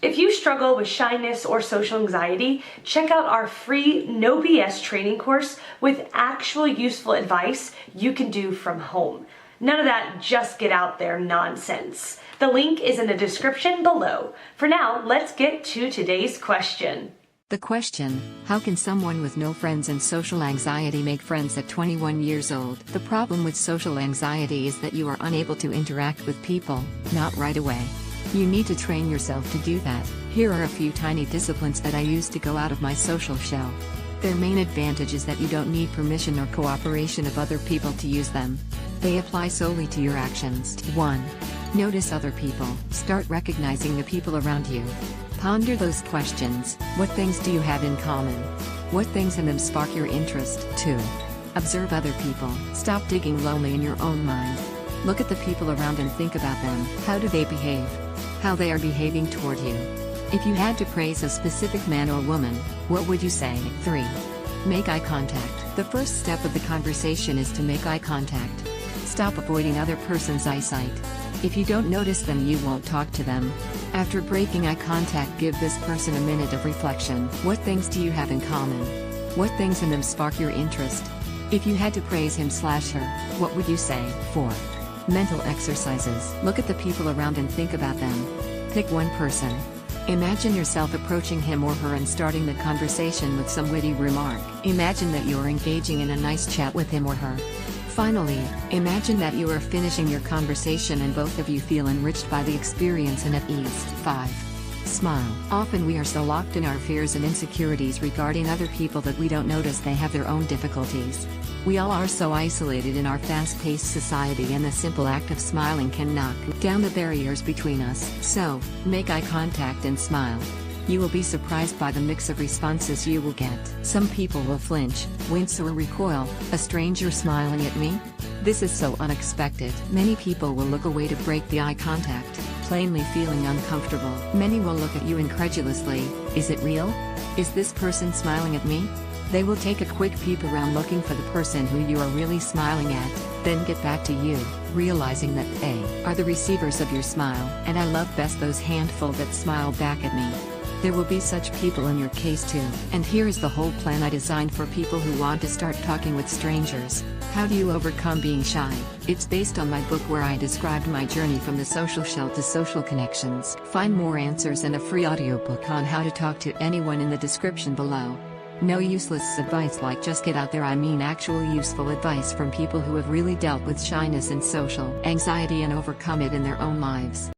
If you struggle with shyness or social anxiety, check out our free No BS training course with actual useful advice you can do from home. None of that just get out there nonsense. The link is in the description below. For now, let's get to today's question. The question: how can someone with no friends and social anxiety make friends at 21 years old? The problem with social anxiety is that you are unable to interact with people, not right away. You need to train yourself to do that. Here are a few tiny disciplines that I use to go out of my social shell. Their main advantage is that you don't need permission or cooperation of other people to use them. They apply solely to your actions. 1. Notice other people. Start recognizing the people around you. Ponder those questions. What things do you have in common? What things in them spark your interest? 2. Observe other people. Stop digging lonely in your own mind. Look at the people around and think about them. How do they behave? How they are behaving toward you. If you had to praise a specific man or woman, what would you say? 3. Make eye contact. The first step of the conversation is to make eye contact. Stop avoiding other person's eyesight. If you don't notice them, you won't talk to them. After breaking eye contact, give this person a minute of reflection. What things do you have in common? What things in them spark your interest? If you had to praise him/her, what would you say? 4. Mental exercises. Look at the people around and think about them. Pick one person. Imagine yourself approaching him or her and starting the conversation with some witty remark. Imagine that you are engaging in a nice chat with him or her. Finally, imagine that you are finishing your conversation and both of you feel enriched by the experience and at ease. 5. Smile. Often we are so locked in our fears and insecurities regarding other people that we don't notice they have their own difficulties. We all are so isolated in our fast-paced society, and the simple act of smiling can knock down the barriers between us. So, make eye contact and smile. You will be surprised by the mix of responses you will get. Some people will flinch, wince or recoil. A stranger smiling at me? This is so unexpected. Many people will look away to break the eye contact, plainly feeling uncomfortable. Many will look at you incredulously. Is it real? Is this person smiling at me? They will take a quick peep around looking for the person who you are really smiling at, then get back to you, realizing that they are the receivers of your smile. And I love best those handful that smile back at me. There will be such people in your case too. And here is the whole plan I designed for people who want to start talking with strangers. How do you overcome being shy? It's based on my book where I described my journey from the social shell to social connections. Find more answers and a free audiobook on how to talk to anyone in the description below. No useless advice like just get out there. I mean actual useful advice from people who have really dealt with shyness and social anxiety and overcome it in their own lives.